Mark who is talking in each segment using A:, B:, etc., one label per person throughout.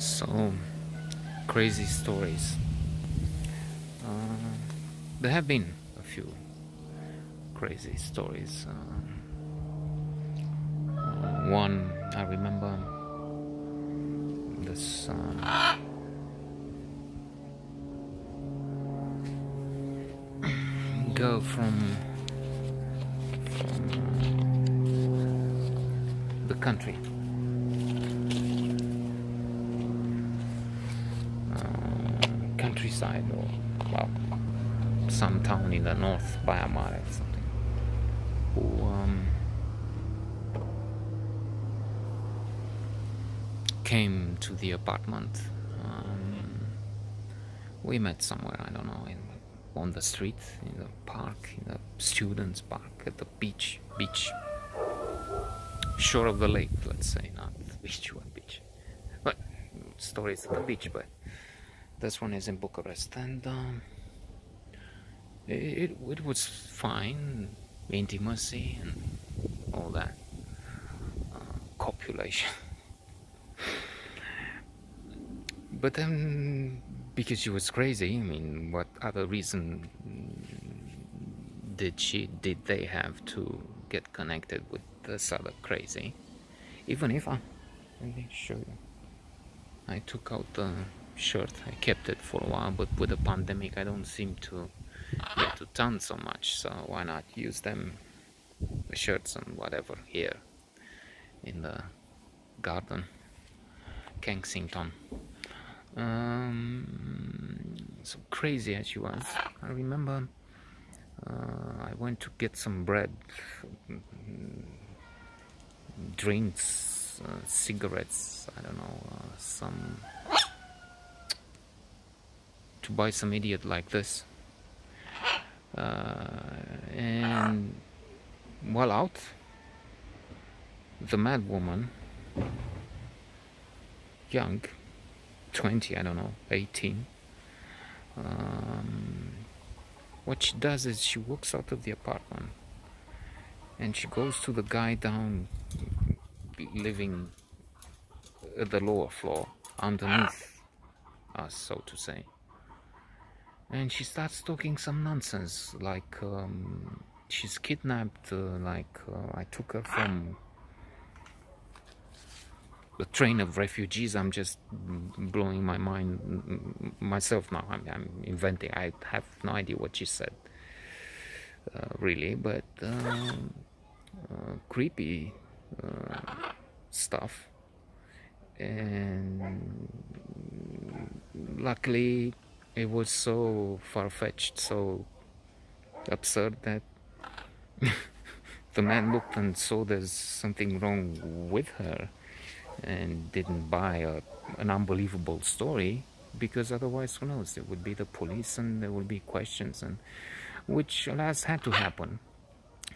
A: So crazy stories. There have been a few crazy stories. One I remember, this girl from the country. Countryside, or well, some town in the north by Amare or something, who came to the apartment. We met somewhere, I don't know, on the street, in the park, in the students' park, at the beach, shore of the lake, let's say, not the beach, what beach? But stories at the beach, but this one is in Bucharest, and it was fine, intimacy and all that, copulation. But then, because she was crazy, I mean, what other reason did they have to get connected with this other crazy? Even if let me show you. I took out the shirt, I kept it for a while, but with the pandemic I don't seem to get to tan so much, so why not use them, the shirts and whatever, here in the garden, Kensington. So crazy as she was, I remember I went to get some bread, drinks, cigarettes, I don't know, to buy some idiot like this, and while out, the mad woman, young, 20, I don't know, 18, what she does is she walks out of the apartment and she goes to the guy down, living at the lower floor, underneath us, so to say, and she starts talking some nonsense, like she's kidnapped, I took her from the train of refugees. I'm just blowing my mind myself now. I'm inventing. I have no idea what she said, really, but creepy stuff. And luckily it was so far-fetched, so absurd, that the man looked and saw there's something wrong with her and didn't buy an unbelievable story, because otherwise, who knows, there would be the police and there would be questions, and which alas had to happen,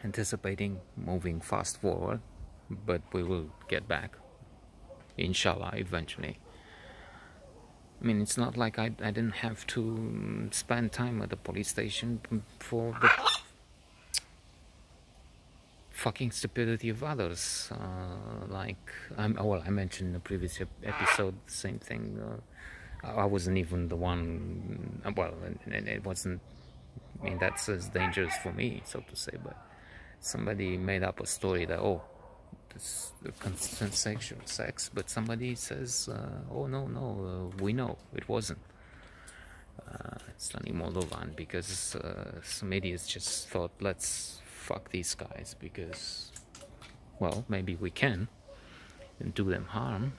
A: anticipating moving fast forward, but we will get back, inshallah, eventually. I mean, it's not like I didn't have to spend time at the police station for the fucking stupidity of others. I mentioned in the previous episode the same thing. I wasn't even the one, well, and it wasn't in that sense dangerous for me, so to say, but somebody made up a story that, oh, this consensual sex, but somebody says, oh no, we know it wasn't. It's only Moldovan, because some idiots just thought, let's fuck these guys, because, well, maybe we can, and do them harm.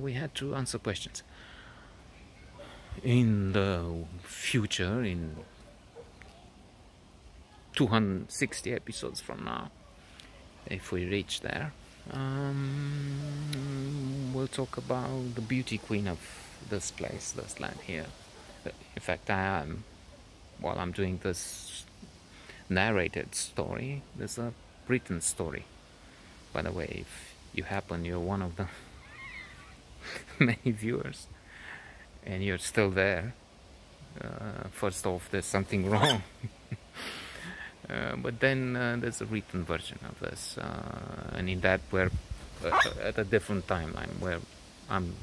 A: We had to answer questions. In the future, in 260 episodes from now, if we reach there, we'll talk about the beauty queen of this place, this land here. In fact, while I'm doing this narrated story, there's a written story. By the way, if you're one of the many viewers and you're still there, first off, there's something wrong. But then there's a written version of this, and in that we're at a different timeline, where I'm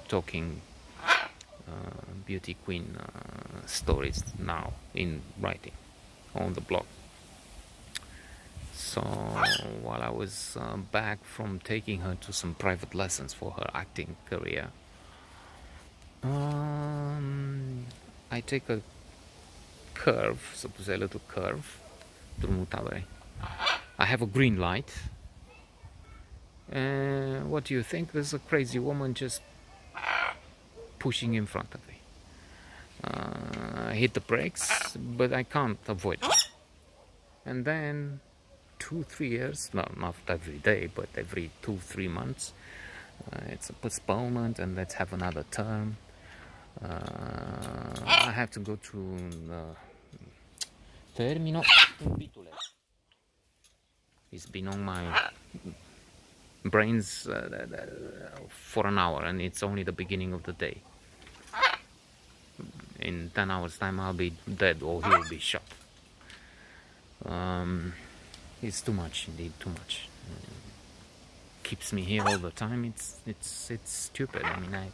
A: talking beauty queen stories now in writing on the blog. So while I was back from taking her to some private lessons for her acting career, I take a curve, so to say, a little curve, drumul taberei. I have a green light, and what do you think? There's a crazy woman just pushing in front of me. I hit the brakes, but I can't avoid it. And then 2-3 years, no, not every day, but every 2-3 months, it's a postponement, and let's have another term. I have to go to termino. It's been on my brains for an hour, and it's only the beginning of the day. In 10 hours time I'll be dead, or he'll be shot. It's too much, indeed, too much. Keeps me here all the time. It's stupid. I mean,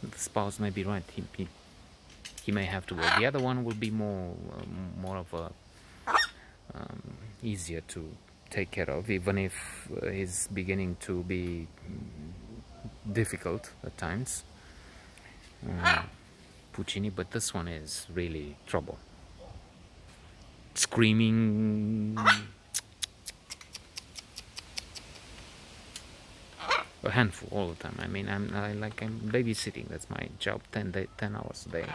A: the spouse may be right. He may have to go. The other one will be more of a easier to take care of, even if he's beginning to be difficult at times. Puccini, but this one is really trouble. Screaming, a handful all the time. I mean, I'm babysitting. That's my job. 10 hours a day,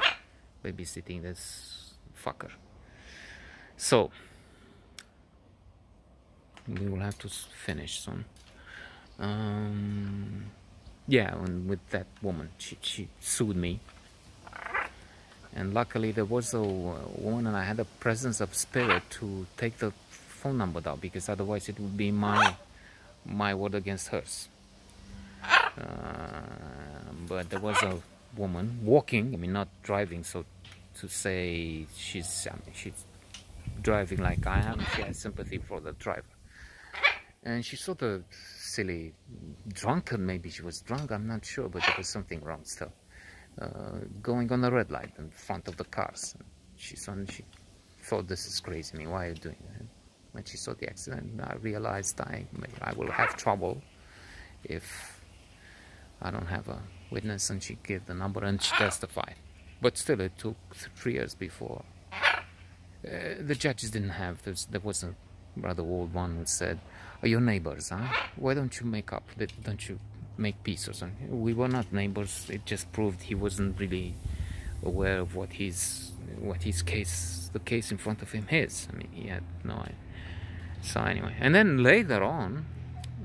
A: babysitting this fucker. So we will have to finish soon. Yeah, and with that woman, she sued me, and luckily there was a woman, and I had a presence of spirit to take the phone number down, because otherwise it would be my word against hers. But there was a woman walking, I mean, not driving, so to say. She's driving like I am. She has sympathy for the driver, and she saw the silly drunken, maybe she was drunk, I'm not sure, but there was something wrong still, going on the red light in front of the cars. She thought, this is crazy. I mean, why are you doing that? When she saw the accident, I realized I will have trouble if I don't have a witness, and she gave the number and she testified. But still, it took 3 years before. The judges didn't have this. There was a rather old one who said, "Are your neighbors, huh? Why don't you make up? Don't you make peace or something?" We were not neighbors. It just proved he wasn't really aware of what the case in front of him is. I mean, he had no idea. So anyway, and then later on,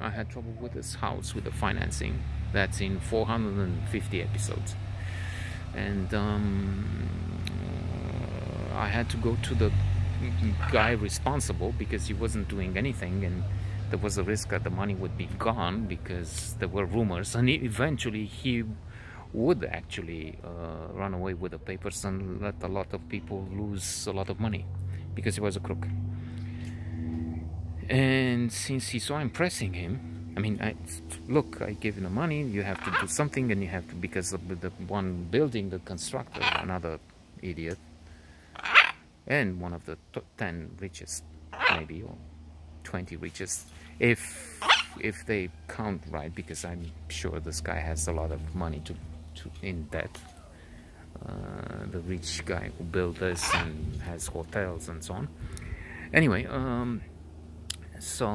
A: I had trouble with this house, with the financing. That's in 450 episodes, and I had to go to the guy responsible, because he wasn't doing anything, and there was a risk that the money would be gone, because there were rumors, and eventually he would actually run away with the papers and let a lot of people lose a lot of money, because he was a crook. And since he saw I'm pressing him, I mean, look, I gave him the money, you have to do something, and you have to, because of the one building, the constructor, another idiot, and one of the 10 richest, maybe, or 20 richest, if they count right, because I'm sure this guy has a lot of money in debt. The rich guy who built this and has hotels and so on. Anyway, so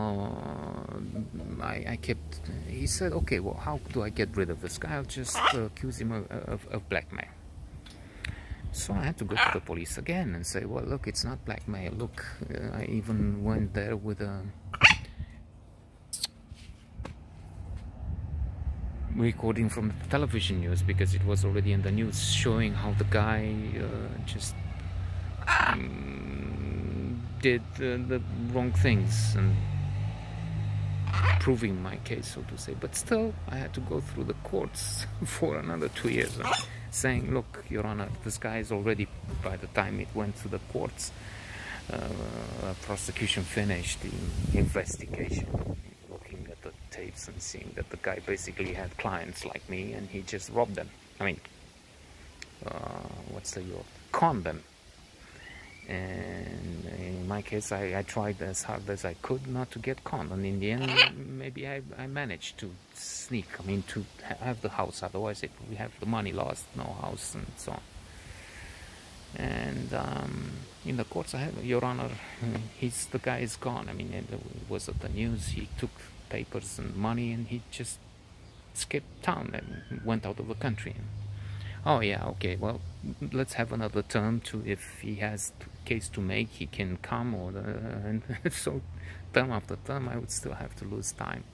A: I kept. He said, "Okay, well, how do I get rid of this guy? I'll just accuse him of blackmail." So I had to go to the police again and say, "Well, look, it's not blackmail. Look, I even went there with a recording from the television news, because it was already in the news, showing how the guy just did the wrong things, and proving my case, so to say." But still, I had to go through the courts for another 2 years, saying, "Look, Your Honor, this guy is already," by the time it went to the courts, prosecution finished the investigation, looking at the tapes and seeing that the guy basically had clients like me, and he just robbed them. I mean, what's the word? Con them. And in my case, I tried as hard as I could not to get conned, and in the end, maybe I managed to sneak, I mean, to have the house. Otherwise, we have the money lost, no house, and so on. And in the courts, I have, Your Honor, the guy is gone. I mean, it was at the news. He took papers and money, and he just skipped town and went out of the country. Oh yeah, okay, well, let's have another term to, if he has case to make, he can come, or and so term after term I would still have to lose time,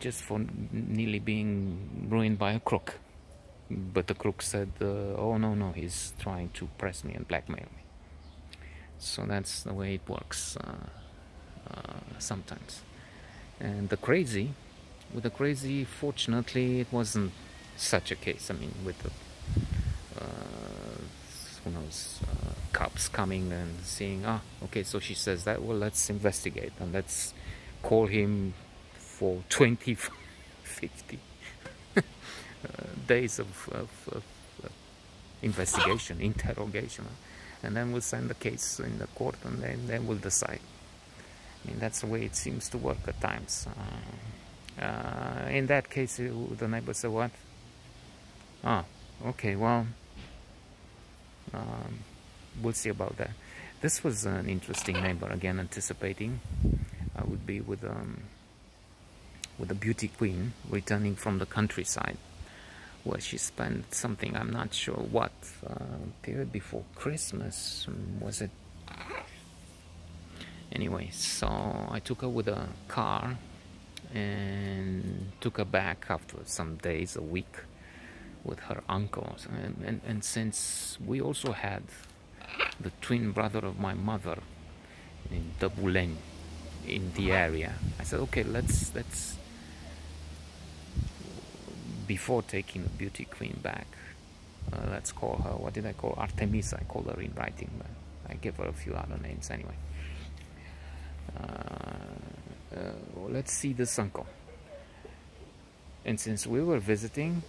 A: just for nearly being ruined by a crook. But the crook said, oh no, he's trying to press me and blackmail me. So that's the way it works sometimes. And with the crazy, fortunately, it wasn't such a case. I mean, with the who knows, cops coming and seeing, okay, so she says that, well, let's investigate and let's call him for 20, 50 days of investigation, interrogation, and then we'll send the case in the court, and then we'll decide. I mean, that's the way it seems to work at times. In that case, the neighbor said, what? Okay, well, we'll see about that. This was an interesting neighbor, again, anticipating I would be with a beauty queen returning from the countryside, where she spent something, I'm not sure what, period before Christmas, was it? Anyway, so I took her with a car and took her back after some days, a week, with her uncles. And since we also had the twin brother of my mother in Dăbulen, in the area, I said, okay, let's before taking the beauty queen back, let's call her, what did I call her? Artemisa, I called her in writing, but I gave her a few other names anyway. Let's see this uncle. And since we were visiting,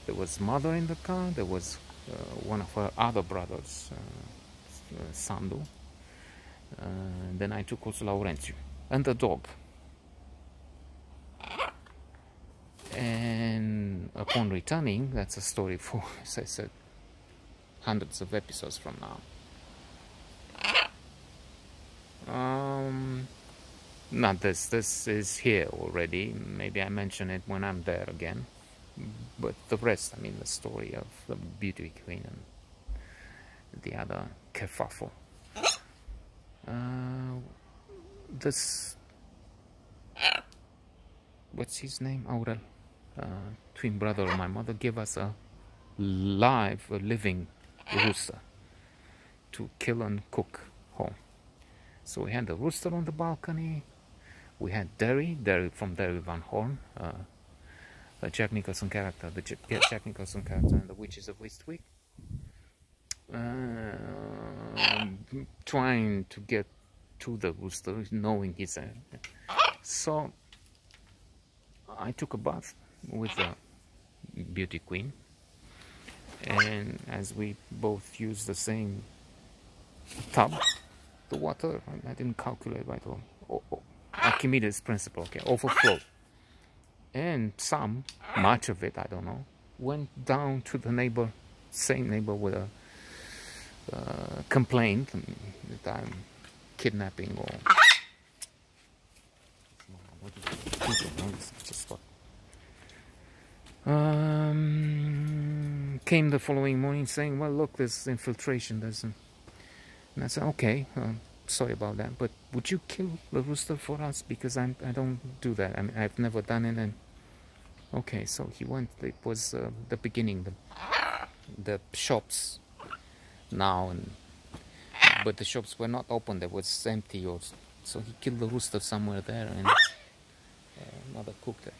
A: there was mother in the car, there was one of her other brothers, Sandu, then I took also Laurențiu, and the dog. And upon returning, that's a story for, as I said, hundreds of episodes from now. Not this. This is here already. Maybe I mention it when I'm there again. But the rest, I mean, the story of the beauty queen and the other kerfuffle. This, what's his name? Aurel, twin brother of my mother, gave us a living rooster to kill and cook home. So we had the rooster on the balcony. We had Derry from Derry Van Horn, a Jack Nicholson character, the Jack Nicholson character in The Witches of Eastwick, trying to get to the rooster, knowing he's a... So I took a bath with the beauty queen, and as we both used the same tub, the water, I didn't calculate right, Archimedes principle, okay, overflowed, and much of it, I don't know, went down to the same neighbor with a complaint that I'm kidnapping or came the following morning saying, well, look, there's infiltration, and I said, okay, sorry about that, but would you kill the rooster for us, because I don't do that. I mean, I've never done it. And okay, so he went. It was the beginning, the shops now, but the shops were not open. They was empty, so he killed the rooster somewhere there, and mother cooked it.